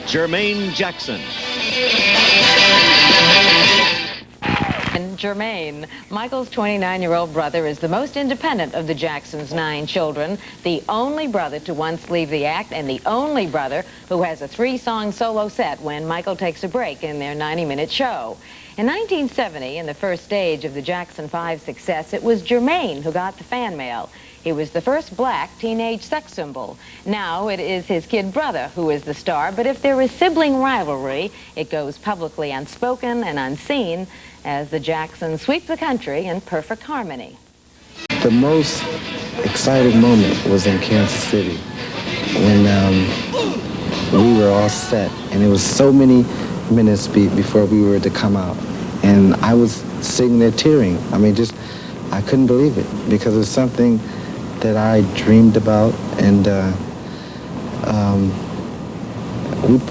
Jermaine Jackson. And Jermaine, Michael's 29-year-old brother, is the most independent of the Jacksons' 9 children, the only brother to once leave the act, and the only brother who has a 3-song solo set when Michael takes a break in their 90-minute show. In 1970, in the first stage of the Jackson 5 success, it was Jermaine who got the fan mail. He was the first black teenage sex symbol. Now it is his kid brother who is the star, but if there is sibling rivalry, it goes publicly unspoken and unseen as the Jacksons sweep the country in perfect harmony. The most exciting moment was in Kansas City when we were all set, and it was so many minutes before we were to come out. And I was sitting there tearing. I mean, I couldn't believe it, because it was something that I dreamed about, and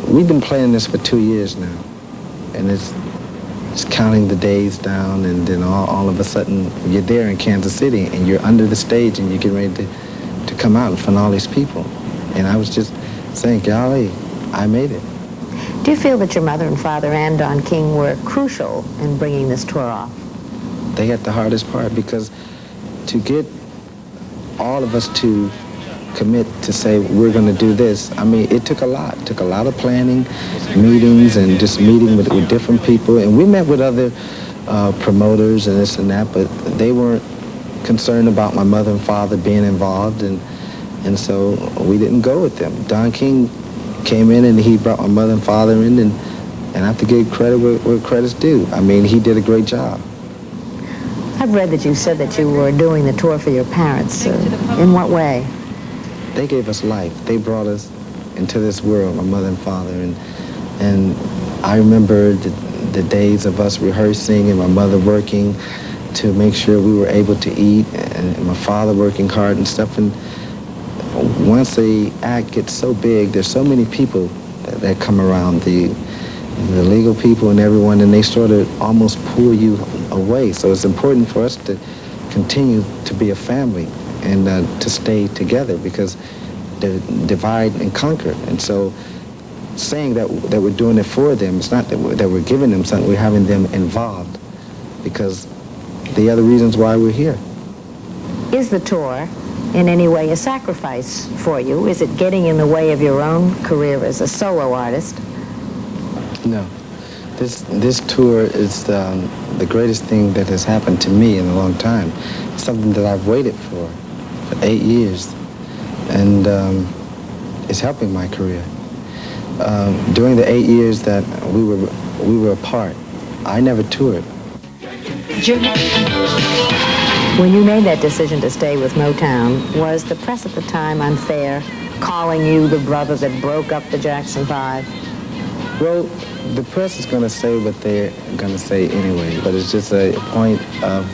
we've been playing this for 2 years now, and it's counting the days down, and then all of a sudden you're there in Kansas City, and you're under the stage, and you're getting ready to come out in front of all these people. And I was just saying, golly, I made it. Do you feel that your mother and father and Don King were crucial in bringing this tour off? They had the hardest part, because to get all of us to commit to say we're going to do this, I mean, it took a lot. It took a lot of planning, meetings, and just meeting with different people. And we met with other promoters and this and that, but they weren't concerned about my mother and father being involved, and so we didn't go with them. Don King came in, and he brought my mother and father in, and I have to give credit where credit's due. I mean, he did a great job. I've read that you said that you were doing the tour for your parents. In what way? They gave us life. They brought us into this world, my mother and father, and I remember the days of us rehearsing and my mother working to make sure we were able to eat, and my father working hard and stuff. And once the act gets so big, there's so many people that come around, the legal people and everyone, and they sort of almost pull you away. So it's important for us to continue to be a family and to stay together, because they divide and conquer. And so saying that we're doing it for them, it's not that we're giving them something, we're having them involved, because the other reasons why we're here. Is the tour in any way a sacrifice for you? Is it getting in the way of your own career as a solo artist? No. This tour is the greatest thing that has happened to me in a long time. It's something that I've waited for 8 years, and it's helping my career. During the 8 years that we were apart, I never toured. When you made that decision to stay with Motown, was the press at the time unfair, calling you the brother that broke up the Jackson 5? Well, the press is going to say what they're going to say anyway, but it's just a point of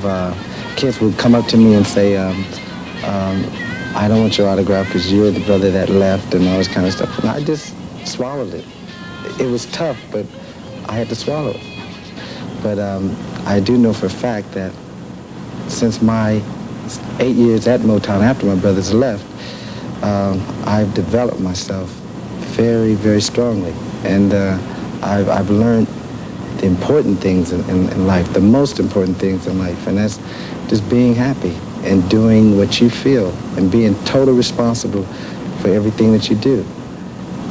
kids would come up to me and say, I don't want your autograph because you're the brother that left and all this kind of stuff. And I just swallowed it. It was tough, but I had to swallow it. But I do know for a fact that since my 8 years at Motown after my brothers left, I've developed myself very, very strongly. And I've learned the important things in life, the most important things in life, and that's just being happy and doing what you feel and being totally responsible for everything that you do.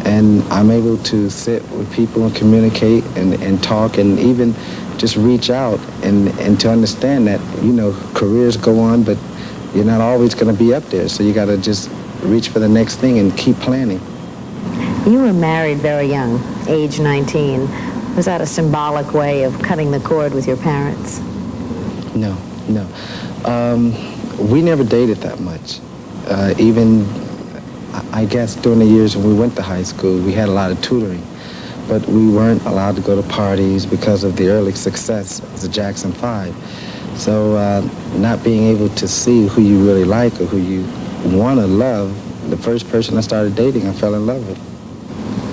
And I'm able to sit with people and communicate and talk and even just reach out and to understand that, you know, careers go on, but you're not always going to be up there. So you got to just reach for the next thing and keep planning. You were married very young, age 19. Was that a symbolic way of cutting the cord with your parents? No. We never dated that much. Even, I guess, during the years when we went to high school, we had a lot of tutoring. But we weren't allowed to go to parties because of the early success of the Jackson 5. So not being able to see who you really like or who you want to love, the first person I started dating, I fell in love with.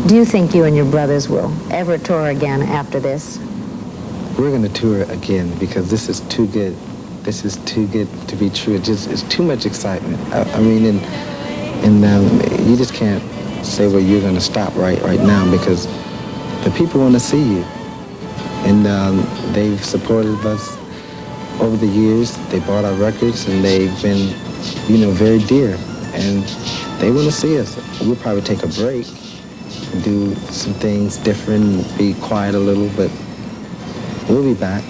Do you think you and your brothers will ever tour again after this? We're going to tour again because this is too good. This is too good to be true. It's too much excitement. I mean, and you just can't say, well, you're going to stop right now, because the people want to see you. And they've supported us over the years. They bought our records, and they've been, very dear. And they want to see us. We'll probably take a break, do some things different, be quiet a little, but we'll be back.